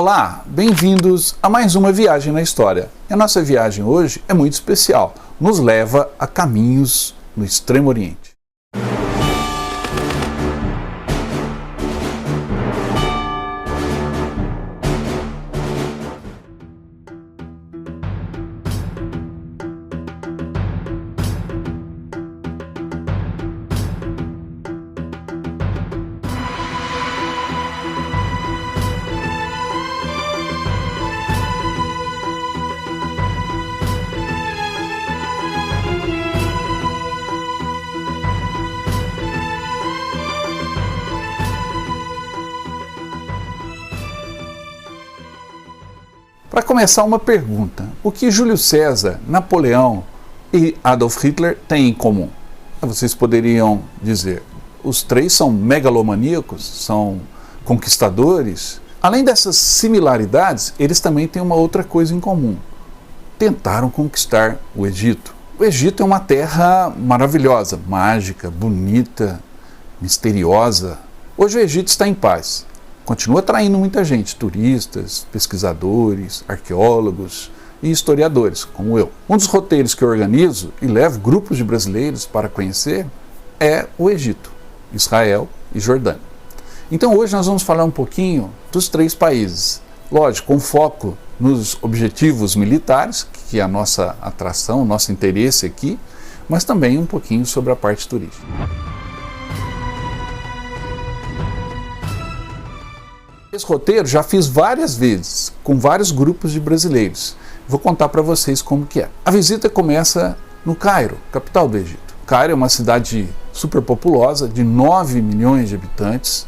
Olá, bem-vindos a mais uma viagem na história. E a nossa viagem hoje é muito especial, nos leva a caminhos no Extremo Oriente. Para começar, uma pergunta: o que Júlio César, Napoleão e Adolf Hitler têm em comum? Vocês poderiam dizer, os três são megalomaníacos, são conquistadores. Além dessas similaridades, eles também têm uma outra coisa em comum: tentaram conquistar o Egito. O Egito é uma terra maravilhosa, mágica, bonita, misteriosa. Hoje o Egito está em paz. Continua atraindo muita gente, turistas, pesquisadores, arqueólogos e historiadores, como eu. Um dos roteiros que eu organizo e levo grupos de brasileiros para conhecer é o Egito, Israel e Jordânia. Então hoje nós vamos falar um pouquinho dos três países. Lógico, com foco nos objetivos militares, que é a nossa atração, o nosso interesse aqui, mas também um pouquinho sobre a parte turística. Esse roteiro já fiz várias vezes, com vários grupos de brasileiros. Vou contar para vocês como que é. A visita começa no Cairo, capital do Egito. Cairo é uma cidade super populosa, de 9 milhões de habitantes,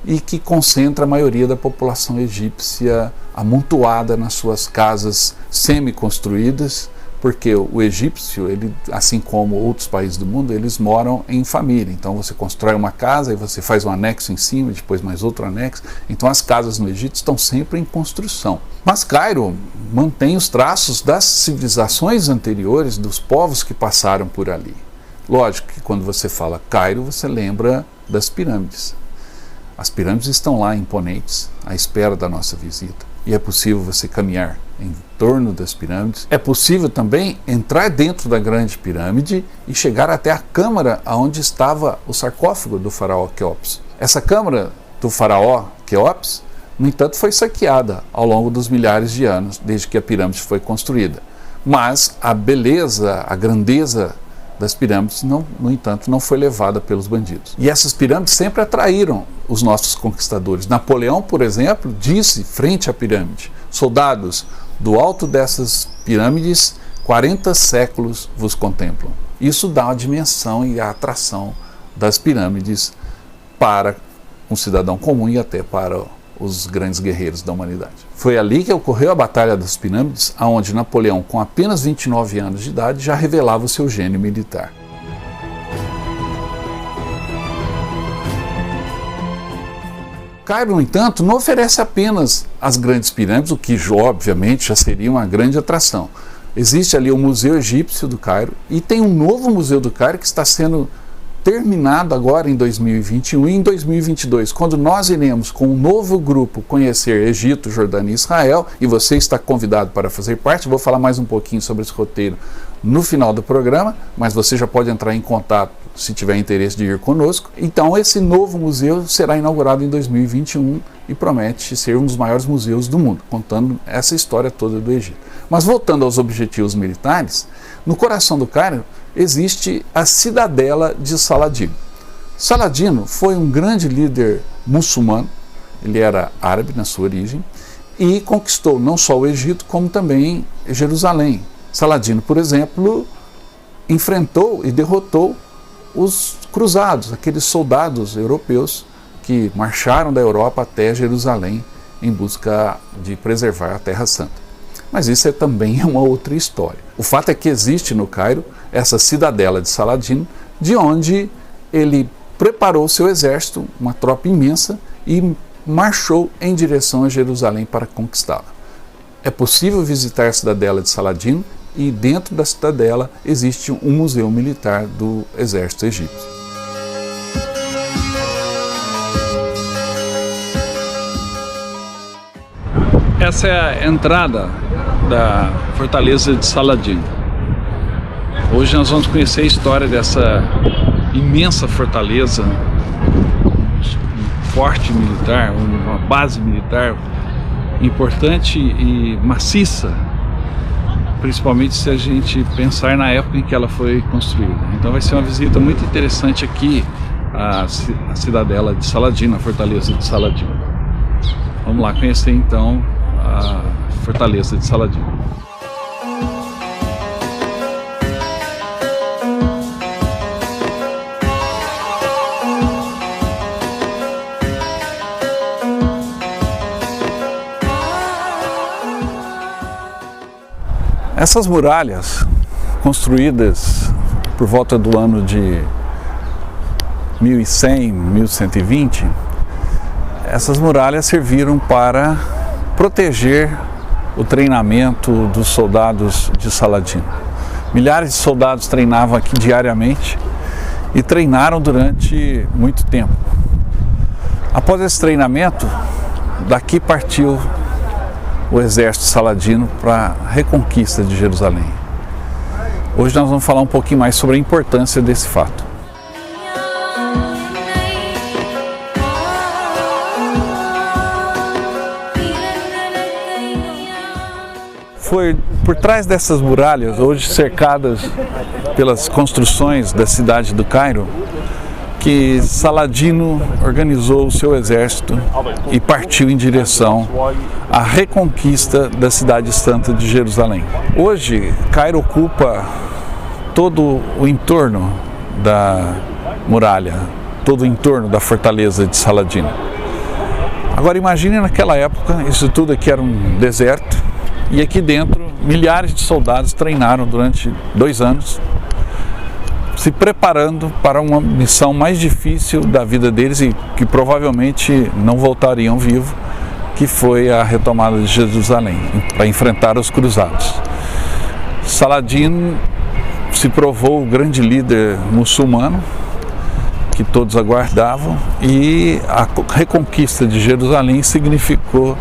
e que concentra a maioria da população egípcia amontoada nas suas casas semi-construídas, porque o egípcio, ele, assim como outros países do mundo, eles moram em família. Então você constrói uma casa e você faz um anexo em cima, depois mais outro anexo. Então as casas no Egito estão sempre em construção. Mas Cairo mantém os traços das civilizações anteriores, dos povos que passaram por ali. Lógico que quando você fala Cairo, você lembra das pirâmides. As pirâmides estão lá imponentes, à espera da nossa visita. E é possível você caminhar em torno das pirâmides. É possível também entrar dentro da grande pirâmide e chegar até a câmara onde estava o sarcófago do faraó Quéops. Essa câmara do faraó Quéops, no entanto, foi saqueada ao longo dos milhares de anos, desde que a pirâmide foi construída. Mas a beleza, a grandeza das pirâmides, no entanto, não foi levada pelos bandidos. E essas pirâmides sempre atraíram os nossos conquistadores. Napoleão, por exemplo, disse frente à pirâmide: soldados, do alto dessas pirâmides, 40 séculos vos contemplam. Isso dá a dimensão e a atração das pirâmides para um cidadão comum e até para os grandes guerreiros da humanidade. Foi ali que ocorreu a Batalha das Pirâmides, onde Napoleão, com apenas 29 anos de idade, já revelava o seu gênio militar. Cairo, no entanto, não oferece apenas as grandes pirâmides, o que obviamente já seria uma grande atração. Existe ali o Museu Egípcio do Cairo e tem um novo Museu do Cairo que está sendo terminado agora em 2021 e em 2022, quando nós iremos com um novo grupo conhecer Egito, Jordânia e Israel, e você está convidado para fazer parte. Vou falar mais um pouquinho sobre esse roteiro no final do programa, mas você já pode entrar em contato se tiver interesse de ir conosco. Então esse novo museu será inaugurado em 2021 e promete ser um dos maiores museus do mundo, contando essa história toda do Egito. Mas voltando aos objetivos militares, no coração do Cairo existe a cidadela de Saladino. Saladino foi um grande líder muçulmano, ele era árabe na sua origem, e conquistou não só o Egito, como também Jerusalém. Saladino, por exemplo, enfrentou e derrotou os cruzados, aqueles soldados europeus que marcharam da Europa até Jerusalém em busca de preservar a Terra Santa. Mas isso também é uma outra história. O fato é que existe no Cairo essa cidadela de Saladino, de onde ele preparou seu exército, uma tropa imensa, e marchou em direção a Jerusalém para conquistá-la. É possível visitar a cidadela de Saladino e dentro da cidadela existe um museu militar do exército egípcio. Essa é a entrada da fortaleza de Saladino. Hoje nós vamos conhecer a história dessa imensa fortaleza, um forte militar, uma base militar importante e maciça, principalmente se a gente pensar na época em que ela foi construída. Então vai ser uma visita muito interessante aqui à cidadela de Saladino, a fortaleza de Saladino. Vamos lá conhecer então a fortaleza de Saladino. Essas muralhas, construídas por volta do ano de 1100, 1120, essas muralhas serviram para proteger o treinamento dos soldados de Saladino. Milhares de soldados treinavam aqui diariamente e treinaram durante muito tempo. Após esse treinamento, daqui partiu o exército saladino para a reconquista de Jerusalém. Hoje nós vamos falar um pouquinho mais sobre a importância desse fato. Foi por trás dessas muralhas, hoje cercadas pelas construções da cidade do Cairo, que Saladino organizou o seu exército e partiu em direção à reconquista da cidade santa de Jerusalém. Hoje, Cairo ocupa todo o entorno da muralha, todo o entorno da fortaleza de Saladino. Agora imagine naquela época, isso tudo aqui era um deserto, e aqui dentro milhares de soldados treinaram durante 2 anos, se preparando para uma missão mais difícil da vida deles e que provavelmente não voltariam vivos, que foi a retomada de Jerusalém, para enfrentar os cruzados. Saladino se provou o grande líder muçulmano que todos aguardavam, e a reconquista de Jerusalém significou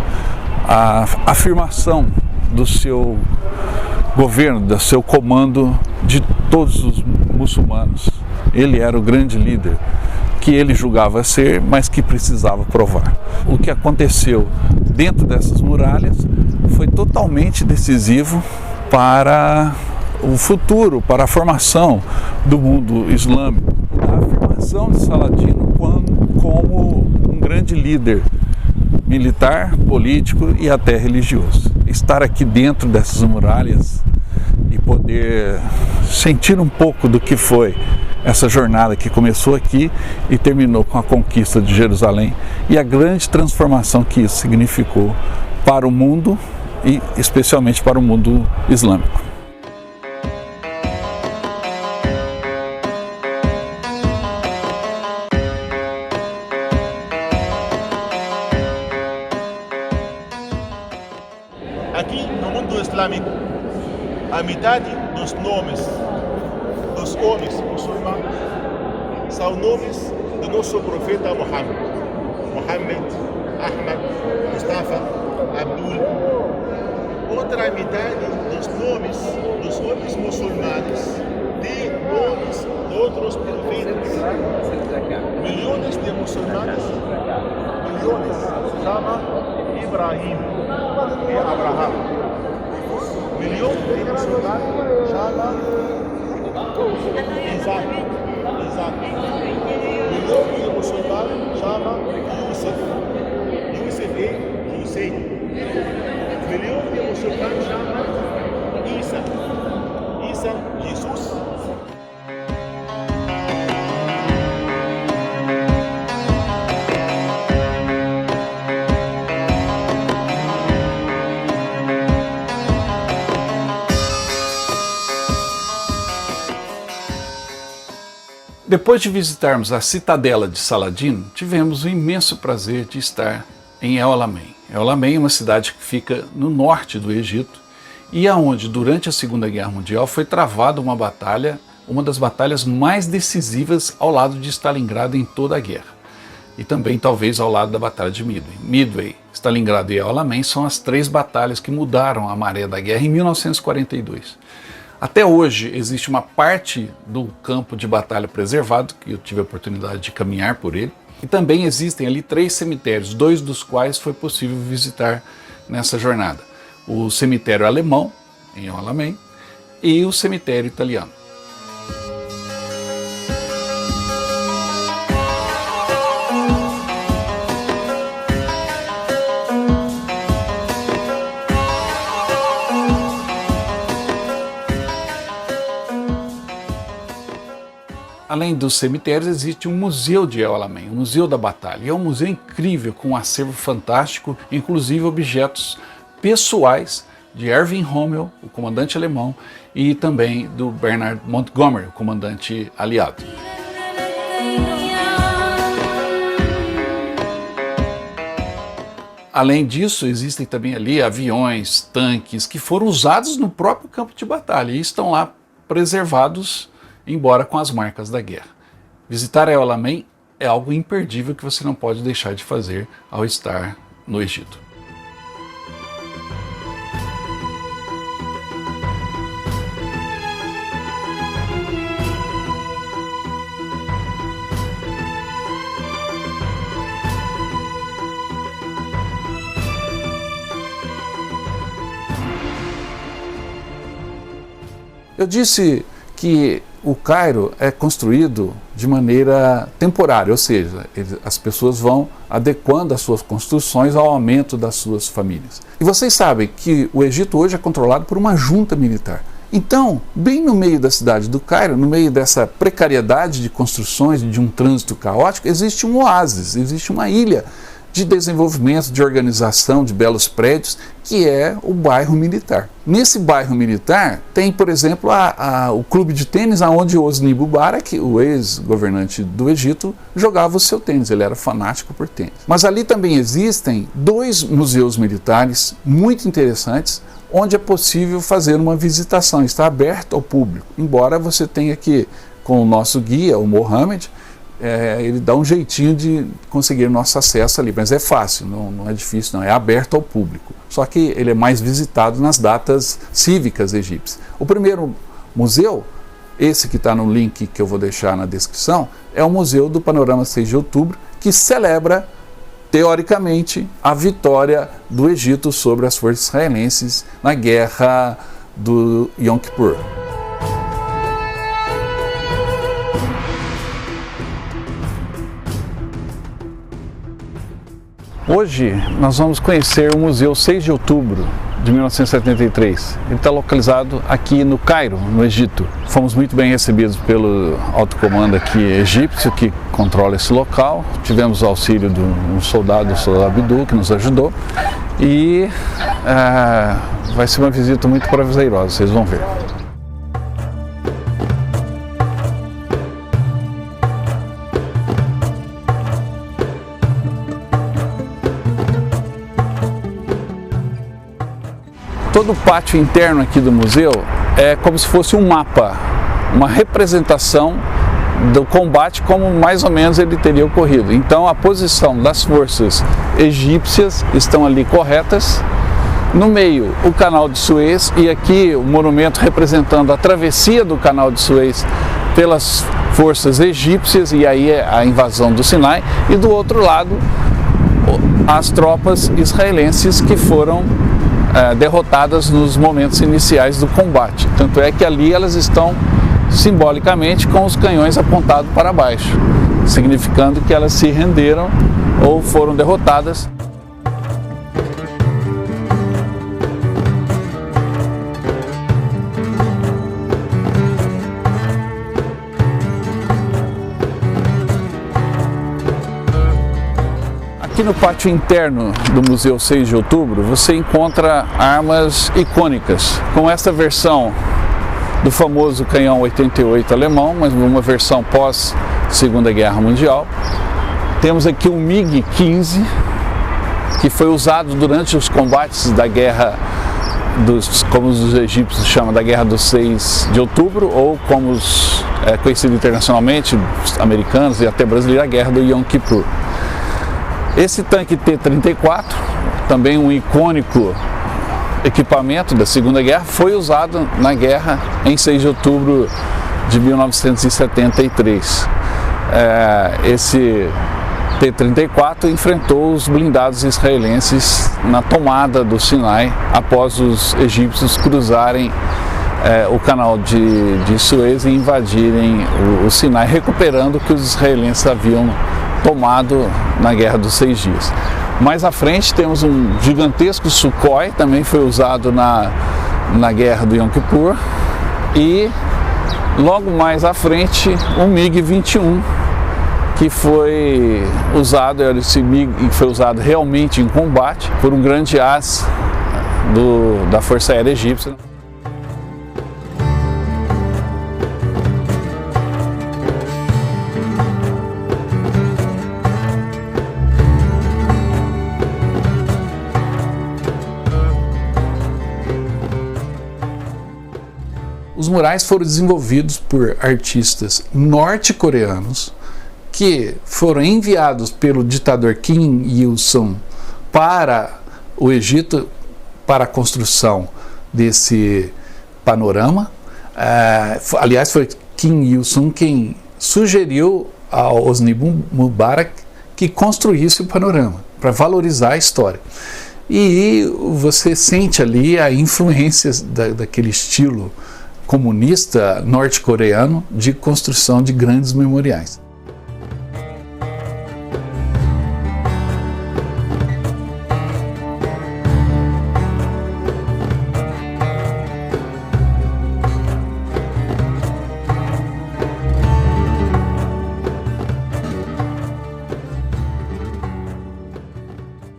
a afirmação do seu governo, do seu comando de todos os muçulmanos. Ele era o grande líder que ele julgava ser, mas que precisava provar. O que aconteceu dentro dessas muralhas foi totalmente decisivo para o futuro, para a formação do mundo islâmico. A afirmação de Saladino como um grande líder militar, político e até religioso. Estar aqui dentro dessas muralhas e poder sentir um pouco do que foi essa jornada que começou aqui e terminou com a conquista de Jerusalém e a grande transformação que isso significou para o mundo e especialmente para o mundo islâmico. Aqui no mundo islâmico, a metade dos nomes dos homens muçulmanos são nomes do nosso profeta Muhammad. Muhammad, Ahmad, Mustafa, Abdul. Outra metade dos nomes dos homens muçulmanos de nomes de outros profetas. Milhões de muçulmanos, milhões, chama Ibrahim e Abraham. Milhões de muçulmanos chama Isaac. Milhões de muçulmanos chama Yusuf. Yusuf e Hussein. Milhões de muçulmanos chama Isa. Jesus. Depois de visitarmos a citadela de Saladino, tivemos o imenso prazer de estar em El Alamein. El Alamein é uma cidade que fica no norte do Egito e aonde durante a Segunda Guerra Mundial foi travada uma batalha, uma das batalhas mais decisivas ao lado de Stalingrado em toda a guerra. e também talvez ao lado da Batalha de Midway. Midway, Stalingrado e El Alamein são as 3 batalhas que mudaram a maré da guerra em 1942. Até hoje existe uma parte do campo de batalha preservado, que eu tive a oportunidade de caminhar por ele, e também existem ali 3 cemitérios, 2 dos quais foi possível visitar nessa jornada. O cemitério alemão, em El Alamein, e o cemitério italiano. Além dos cemitérios, existe um museu de El Alamein, o Museu da Batalha. E é um museu incrível, com um acervo fantástico, inclusive objetos pessoais de Erwin Rommel, o comandante alemão, e também do Bernard Montgomery, o comandante aliado. Além disso, existem também ali aviões, tanques, que foram usados no próprio campo de batalha e estão lá preservados, embora com as marcas da guerra. Visitar El Alamein é algo imperdível que você não pode deixar de fazer ao estar no Egito. Eu disse que o Cairo é construído de maneira temporária, ou seja, as pessoas vão adequando as suas construções ao aumento das suas famílias. E vocês sabem que o Egito hoje é controlado por uma junta militar. Então, bem no meio da cidade do Cairo, no meio dessa precariedade de construções, de um trânsito caótico, existe um oásis, existe uma ilha de desenvolvimento, de organização, de belos prédios, que é o bairro militar. Nesse bairro militar tem, por exemplo, o clube de tênis onde Hosni Mubarak, o ex-governante do Egito, jogava o seu tênis, ele era fanático por tênis. Mas ali também existem 2 museus militares muito interessantes, onde é possível fazer uma visitação, está aberto ao público, embora você tenha que, com o nosso guia, o Mohamed, ele dá um jeitinho de conseguir nosso acesso ali, mas é fácil, não é difícil, não, é aberto ao público. Só que ele é mais visitado nas datas cívicas egípcias. O primeiro museu, esse que está no link que eu vou deixar na descrição, é o Museu do Panorama 6 de Outubro, que celebra, teoricamente, a vitória do Egito sobre as forças israelenses na guerra do Yom Kippur. Hoje nós vamos conhecer o Museu 6 de Outubro de 1973. Ele está localizado aqui no Cairo, no Egito. Fomos muito bem recebidos pelo alto comando aqui egípcio, que controla esse local. Tivemos o auxílio de um soldado, o soldado Abdul, que nos ajudou. E vai ser uma visita muito prazerosa, vocês vão ver. Todo o pátio interno aqui do museu é como se fosse um mapa, uma representação do combate como mais ou menos ele teria ocorrido. Então a posição das forças egípcias estão ali corretas. No meio o canal de Suez e aqui o monumento representando a travessia do canal de Suez pelas forças egípcias e aí a invasão do Sinai. E do outro lado as tropas israelenses que foram derrotadas nos momentos iniciais do combate. Tanto é que ali elas estão simbolicamente com os canhões apontados para baixo, significando que elas se renderam ou foram derrotadas. Aqui no pátio interno do Museu 6 de Outubro você encontra armas icônicas, com esta versão do famoso canhão 88 alemão, mas uma versão pós Segunda Guerra Mundial. Temos aqui um MiG-15, que foi usado durante os combates da guerra, como os egípcios chamam, da Guerra dos 6 de Outubro, ou como é conhecido internacionalmente, os americanos e até brasileiros, a Guerra do Yom Kippur. Esse tanque T-34, também um icônico equipamento da Segunda Guerra, foi usado na guerra em 6 de outubro de 1973. Esse T-34 enfrentou os blindados israelenses na tomada do Sinai após os egípcios cruzarem o canal de Suez e invadirem o Sinai, recuperando o que os israelenses haviam tomado na Guerra dos 6 Dias. Mais à frente temos um gigantesco Sukhoi, também foi usado na Guerra do Yom Kippur, e logo mais à frente um MiG-21, que foi usado, esse MiG foi usado realmente em combate por um grande as da Força Aérea Egípcia. Os murais foram desenvolvidos por artistas norte-coreanos que foram enviados pelo ditador Kim Il-sung para o Egito para a construção desse panorama. Aliás, foi Kim Il-sung quem sugeriu ao Hosni Mubarak que construísse o panorama para valorizar a história. E você sente ali a influência daquele estilo comunista norte-coreano de construção de grandes memoriais.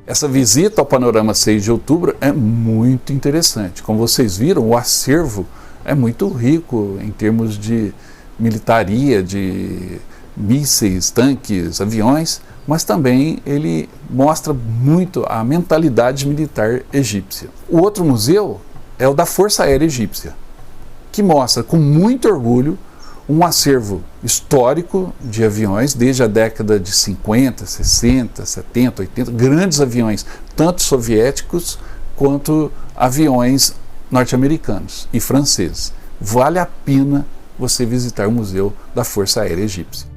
Essa visita ao Panorama 6 de outubro é muito interessante. Como vocês viram, o acervo é muito rico em termos de militaria, de mísseis, tanques, aviões, mas também ele mostra muito a mentalidade militar egípcia. O outro museu é o da Força Aérea Egípcia, que mostra com muito orgulho um acervo histórico de aviões desde a década de 50, 60, 70, 80, grandes aviões, tanto soviéticos quanto aviões norte-americanos e franceses. Vale a pena você visitar o Museu da Força Aérea Egípcia.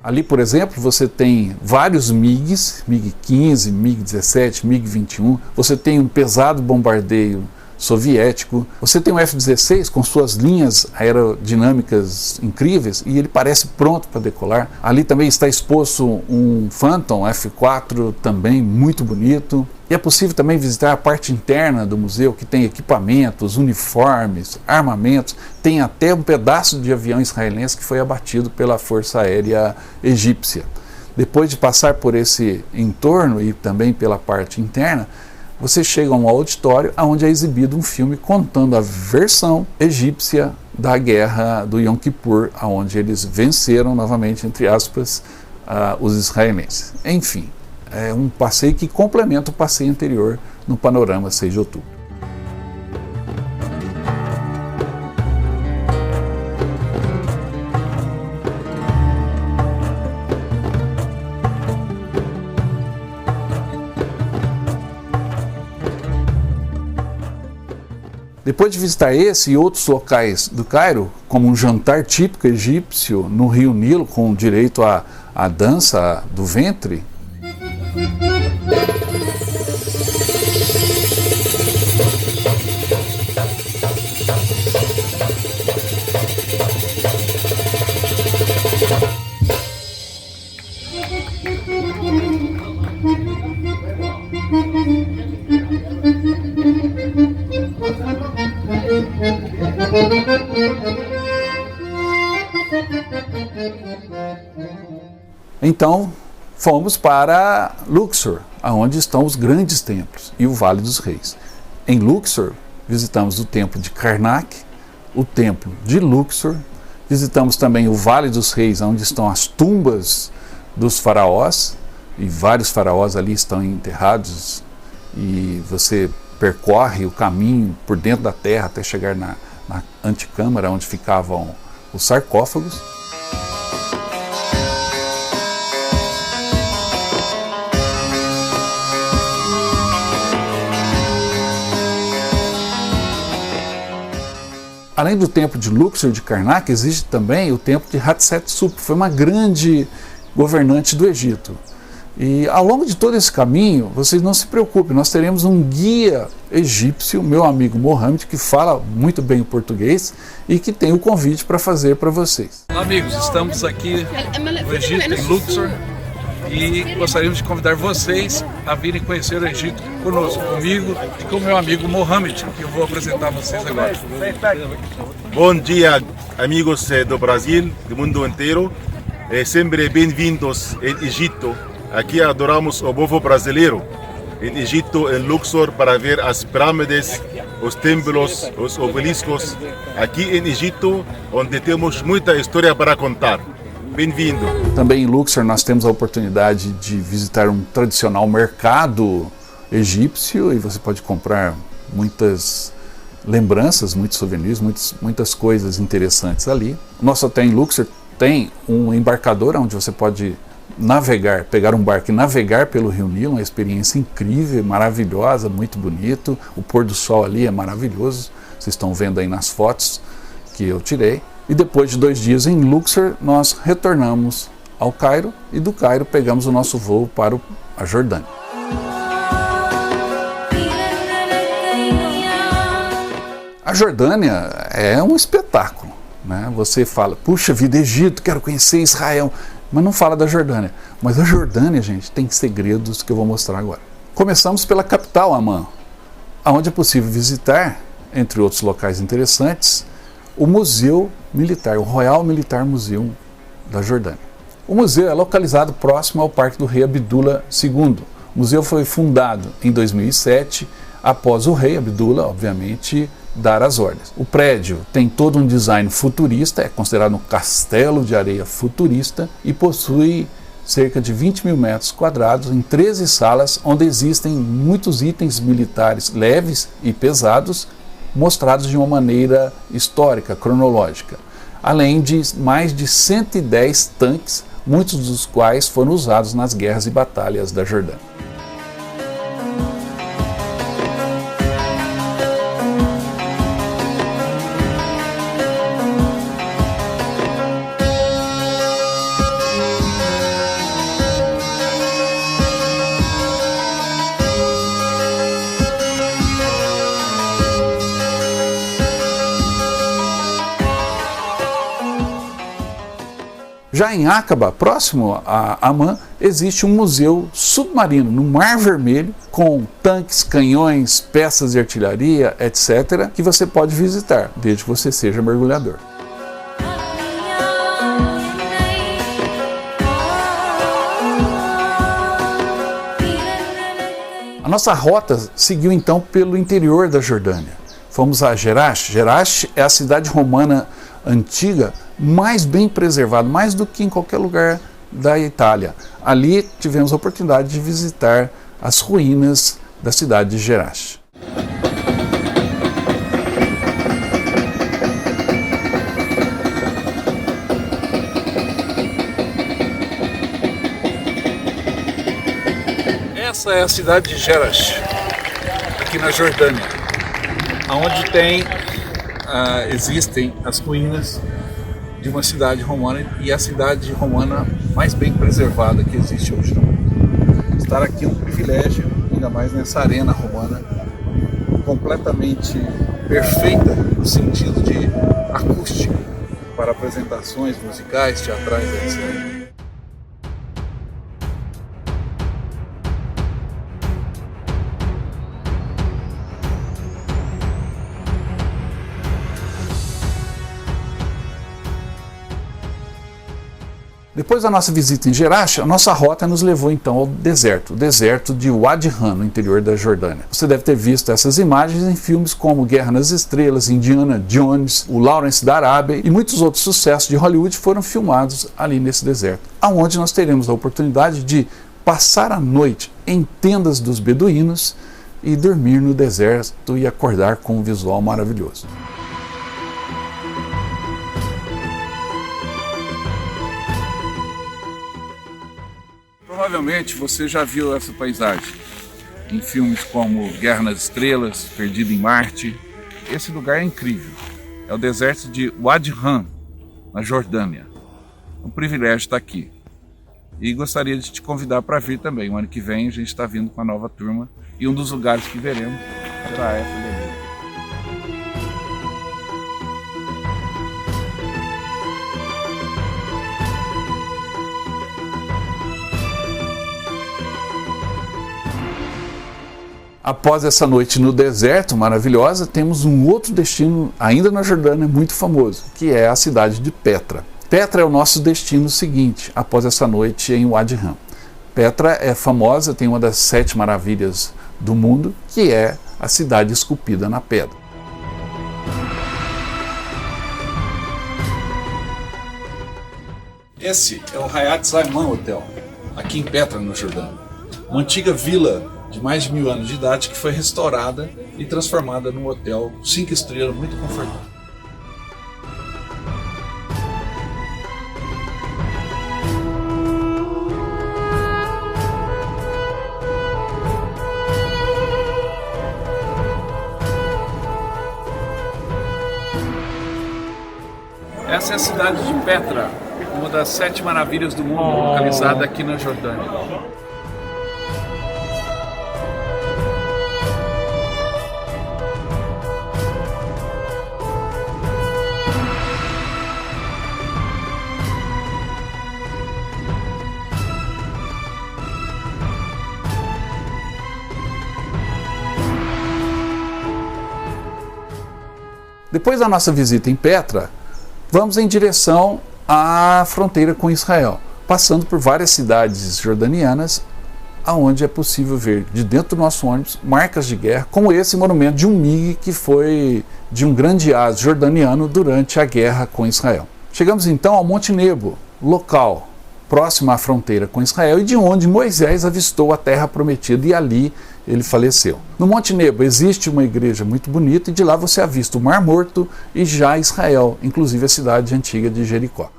Ali, por exemplo, você tem vários MiGs, MiG-15, MiG-17, MiG-21, você tem um pesado bombardeio soviético, você tem um F-16 com suas linhas aerodinâmicas incríveis e ele parece pronto para decolar. Ali também está exposto um Phantom F-4 também muito bonito. E é possível também visitar a parte interna do museu, que tem equipamentos, uniformes, armamentos, tem até um pedaço de avião israelense que foi abatido pela Força Aérea Egípcia. Depois de passar por esse entorno e também pela parte interna, você chega a um auditório onde é exibido um filme contando a versão egípcia da guerra do Yom Kippur, onde eles venceram novamente, entre aspas, os israelenses. Enfim, é um passeio que complementa o passeio anterior no Panorama 6 de outubro. Depois de visitar esse e outros locais do Cairo, como um jantar típico egípcio no Rio Nilo, com direito à dança do ventre, então fomos para Luxor, onde estão os grandes templos, e o Vale dos Reis. Em Luxor, visitamos o templo de Karnak, o templo de Luxor, visitamos também o Vale dos Reis, onde estão as tumbas dos faraós, e vários faraós ali estão enterrados, e você percorre o caminho por dentro da terra até chegar na antecâmara, onde ficavam os sarcófagos. Além do templo de Luxor de Karnak, existe também o templo de Hatshepsut, que foi uma grande governante do Egito. E ao longo de todo esse caminho, vocês não se preocupem, nós teremos um guia egípcio, meu amigo Mohamed, que fala muito bem o português e que tem o convite para fazer para vocês. Olá amigos, estamos aqui no Egito, em Luxor, e gostaríamos de convidar vocês a virem conhecer o Egito conosco, comigo e com o meu amigo Mohamed, que eu vou apresentar a vocês agora. Bom dia, amigos do Brasil, do mundo inteiro. Sempre bem-vindos ao Egito. Aqui adoramos o povo brasileiro. Em Egito, em Luxor, para ver as pirâmides, os templos, os obeliscos. Aqui em Egito, onde temos muita história para contar. Bem-vindo! Também em Luxor nós temos a oportunidade de visitar um tradicional mercado egípcio e você pode comprar muitas lembranças, muitos souvenirs, muitas coisas interessantes ali. O nosso hotel em Luxor tem um embarcador onde você pode navegar, pegar um barco e navegar pelo Rio Nilo, uma experiência incrível, maravilhosa, muito bonito. O pôr do sol ali é maravilhoso, vocês estão vendo aí nas fotos que eu tirei. E depois de 2 dias em Luxor, nós retornamos ao Cairo e do Cairo pegamos o nosso voo para a Jordânia. A Jordânia é um espetáculo, né? Você fala, puxa vida, Egito, quero conhecer Israel, mas não fala da Jordânia. Mas a Jordânia, gente, tem segredos que eu vou mostrar agora. Começamos pela capital, Amman, onde é possível visitar, entre outros locais interessantes, o Museu Militar, o Royal Military Museum da Jordânia. O museu é localizado próximo ao Parque do Rei Abdullah II. O museu foi fundado em 2007, após o rei Abdullah, obviamente, dar as ordens. O prédio tem todo um design futurista, é considerado um castelo de areia futurista e possui cerca de 20 mil metros quadrados em 13 salas, onde existem muitos itens militares leves e pesados, mostrados de uma maneira histórica, cronológica, além de mais de 110 tanques, muitos dos quais foram usados nas guerras e batalhas da Jordânia. Já em Aqaba, próximo a Amman, existe um museu submarino no Mar Vermelho, com tanques, canhões, peças de artilharia, etc., que você pode visitar, desde que você seja mergulhador. A nossa rota seguiu então pelo interior da Jordânia. Fomos a Jerash. Jerash é a cidade romana antiga mais bem preservada, mais do que em qualquer lugar da Itália. Ali tivemos a oportunidade de visitar as ruínas da cidade de Jerash. Essa é a cidade de Jerash, aqui na Jordânia, onde existem as ruínas de uma cidade romana e a cidade romana mais bem preservada que existe hoje no mundo. Estar aqui é um privilégio, ainda mais nessa arena romana, completamente perfeita no sentido de acústica para apresentações musicais, teatrais, etc. Depois da nossa visita em Jerash, a nossa rota nos levou então ao deserto, o deserto de Wadi Rum, no interior da Jordânia. Você deve ter visto essas imagens em filmes como Guerra nas Estrelas, Indiana Jones, o Lawrence da Arábia e muitos outros sucessos de Hollywood foram filmados ali nesse deserto, aonde nós teremos a oportunidade de passar a noite em tendas dos beduínos e dormir no deserto e acordar com um visual maravilhoso. Provavelmente você já viu essa paisagem em filmes como Guerra nas Estrelas, Perdido em Marte. Esse lugar é incrível. É o deserto de Wadi Rum, na Jordânia. É um privilégio estar aqui. E gostaria de te convidar para vir também. O ano que vem a gente está vindo com a nova turma e um dos lugares que veremos será essa beleza. Após essa noite no deserto maravilhosa, temos um outro destino, ainda na Jordânia, muito famoso, que é a cidade de Petra. Petra é o nosso destino seguinte, após essa noite em Wadi Rum. Petra é famosa, tem uma das 7 maravilhas do mundo, que é a cidade esculpida na pedra. Esse é o Hayat Zayman Hotel, aqui em Petra, na Jordânia. Uma antiga vila de mais de 1000 anos de idade que foi restaurada e transformada num hotel 5 estrelas muito confortável. Essa é a cidade de Petra, uma das 7 maravilhas do mundo, localizada aqui na Jordânia. Depois da nossa visita em Petra, vamos em direção à fronteira com Israel, passando por várias cidades jordanianas, onde é possível ver de dentro do nosso ônibus marcas de guerra, como esse monumento de um MiG que foi de um grande asa jordaniano durante a guerra com Israel. Chegamos então ao Monte Nebo, local próximo à fronteira com Israel e de onde Moisés avistou a terra prometida e ali ele faleceu. No Monte Nebo existe uma igreja muito bonita e de lá você avista o Mar Morto e já Israel, inclusive a cidade antiga de Jericó.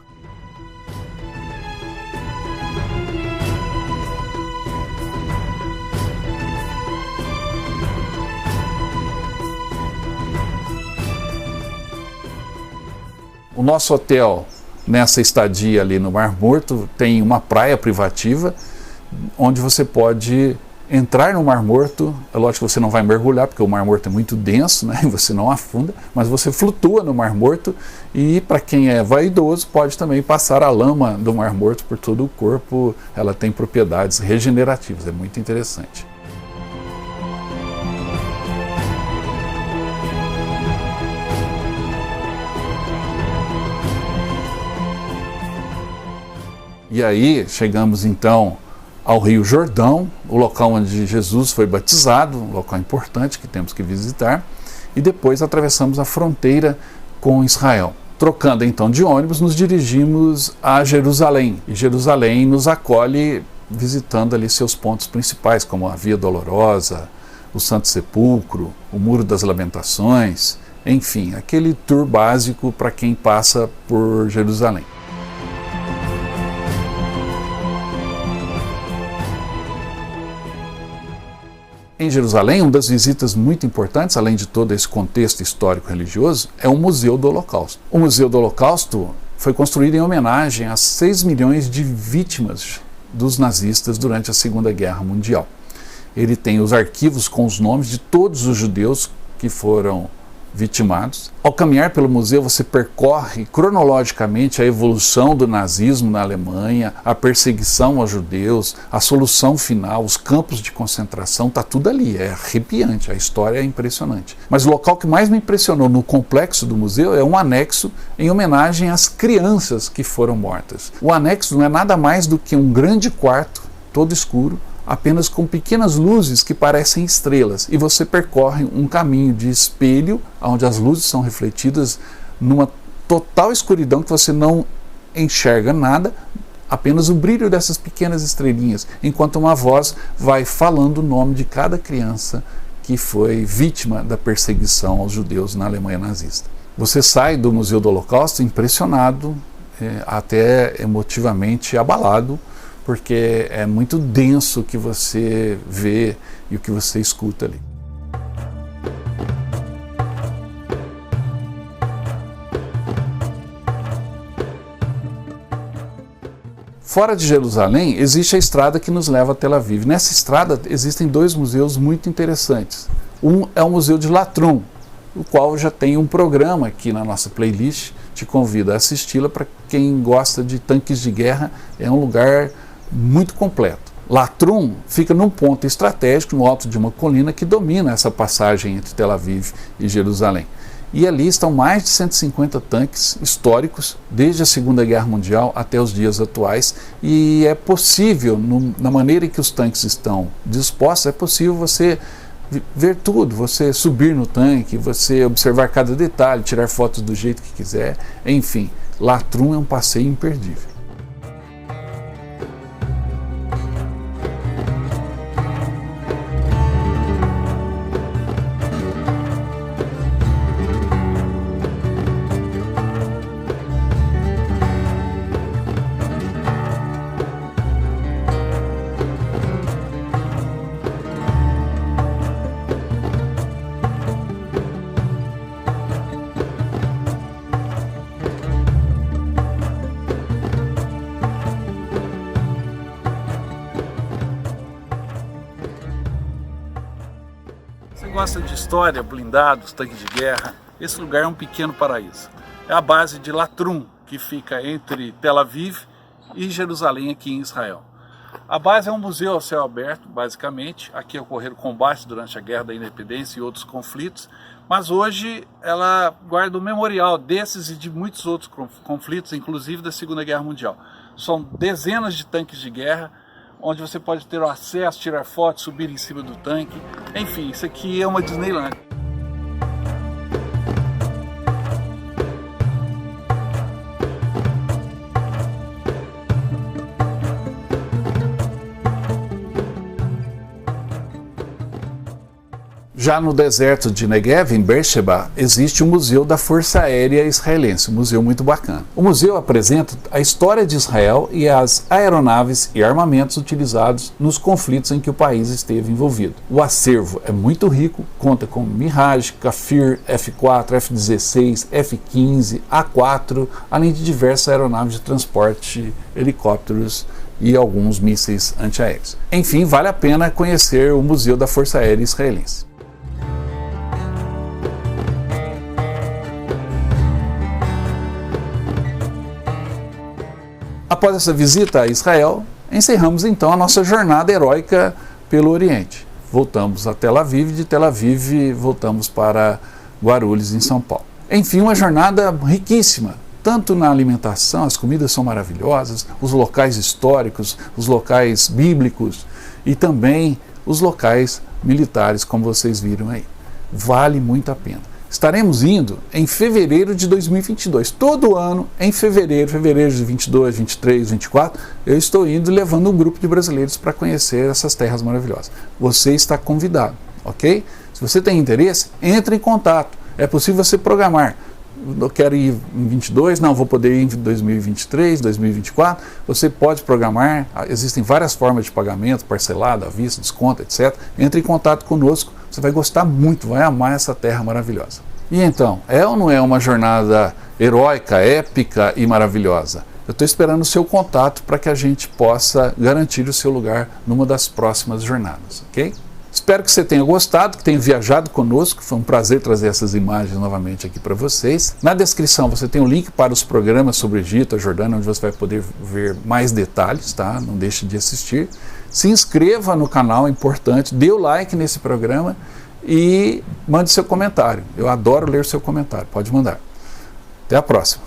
O nosso hotel, nessa estadia ali no Mar Morto, tem uma praia privativa onde você pode entrar no Mar Morto. É lógico que você não vai mergulhar porque o Mar Morto é muito denso, né? E você não afunda, mas você flutua no Mar Morto e para quem é vaidoso pode também passar a lama do Mar Morto por todo o corpo. Ela tem propriedades regenerativas, é muito interessante. E aí chegamos então ao Rio Jordão, o local onde Jesus foi batizado, um local importante que temos que visitar, e depois atravessamos a fronteira com Israel. Trocando então de ônibus, nos dirigimos a Jerusalém, e Jerusalém nos acolhe visitando ali seus pontos principais, como a Via Dolorosa, o Santo Sepulcro, o Muro das Lamentações, enfim, aquele tour básico para quem passa por Jerusalém. Em Jerusalém, uma das visitas muito importantes, além de todo esse contexto histórico-religioso, é o Museu do Holocausto. O Museu do Holocausto foi construído em homenagem a 6 milhões de vítimas dos nazistas durante a Segunda Guerra Mundial. Ele tem os arquivos com os nomes de todos os judeus que foram vitimados. Ao caminhar pelo museu, você percorre cronologicamente a evolução do nazismo na Alemanha, a perseguição aos judeus, a solução final, os campos de concentração, está tudo ali, é arrepiante, a história é impressionante. Mas o local que mais me impressionou no complexo do museu é um anexo em homenagem às crianças que foram mortas. O anexo não é nada mais do que um grande quarto, todo escuro, apenas com pequenas luzes que parecem estrelas, e você percorre um caminho de espelho, onde as luzes são refletidas numa total escuridão que você não enxerga nada, apenas o brilho dessas pequenas estrelinhas, enquanto uma voz vai falando o nome de cada criança que foi vítima da perseguição aos judeus na Alemanha nazista. Você sai do Museu do Holocausto impressionado, até emotivamente abalado, porque é muito denso o que você vê e o que você escuta ali. Fora de Jerusalém, existe a estrada que nos leva a Tel Aviv. Nessa estrada existem dois museus muito interessantes. Um é o Museu de Latrum, o qual já tem um programa aqui na nossa playlist. Te convido a assisti-la. Para quem gosta de tanques de guerra, é um lugar muito completo. Latrum fica num ponto estratégico, no alto de uma colina que domina essa passagem entre Tel Aviv e Jerusalém. E ali estão mais de 150 tanques históricos, desde a Segunda Guerra Mundial até os dias atuais, e é possível, na maneira em que os tanques estão dispostos, é possível você ver tudo, você subir no tanque, você observar cada detalhe, tirar fotos do jeito que quiser, enfim, Latrum é um passeio imperdível. Gosta de história, blindados, tanques de guerra, esse lugar é um pequeno paraíso. É a base de Latrum, que fica entre Tel Aviv e Jerusalém, aqui em Israel. A base é um museu ao céu aberto, basicamente. Aqui ocorreram combates durante a Guerra da Independência e outros conflitos, mas hoje ela guarda o memorial desses e de muitos outros conflitos, inclusive da Segunda Guerra Mundial. São dezenas de tanques de guerra, onde você pode ter o acesso, tirar fotos, subir em cima do tanque. Enfim, isso aqui é uma Disneyland. Já no deserto de Negev, em Beersheba, existe o Museu da Força Aérea Israelense, um museu muito bacana. O museu apresenta a história de Israel e as aeronaves e armamentos utilizados nos conflitos em que o país esteve envolvido. O acervo é muito rico, conta com Mirage, Kafir, F-4, F-16, F-15, A-4, além de diversas aeronaves de transporte, helicópteros e alguns mísseis antiaéreos. Enfim, vale a pena conhecer o Museu da Força Aérea Israelense. Após essa visita a Israel, encerramos então a nossa jornada heróica pelo Oriente. Voltamos a Tel Aviv, de Tel Aviv voltamos para Guarulhos, em São Paulo. Enfim, uma jornada riquíssima, tanto na alimentação, as comidas são maravilhosas, os locais históricos, os locais bíblicos e também os locais militares, como vocês viram aí. Vale muito a pena. Estaremos indo em fevereiro de 2022. Todo ano, em fevereiro de 22, 23, 24, eu estou indo levando um grupo de brasileiros para conhecer essas terras maravilhosas. Você está convidado, ok? Se você tem interesse, entre em contato. É possível você programar. Eu quero ir em 22, não, vou poder ir em 2023, 2024. Você pode programar, existem várias formas de pagamento, parcelado, à vista, desconto, etc. Entre em contato conosco, você vai gostar muito, vai amar essa terra maravilhosa. E então, é ou não é uma jornada heróica, épica e maravilhosa? Eu estou esperando o seu contato para que a gente possa garantir o seu lugar numa das próximas jornadas, ok? Espero que você tenha gostado, que tenha viajado conosco. Foi um prazer trazer essas imagens novamente aqui para vocês. Na descrição você tem o link para os programas sobre o Egito, a Jordânia, onde você vai poder ver mais detalhes, tá? Não deixe de assistir. Se inscreva no canal, é importante. Dê o like nesse programa e mande seu comentário. Eu adoro ler seu comentário. Pode mandar. Até a próxima.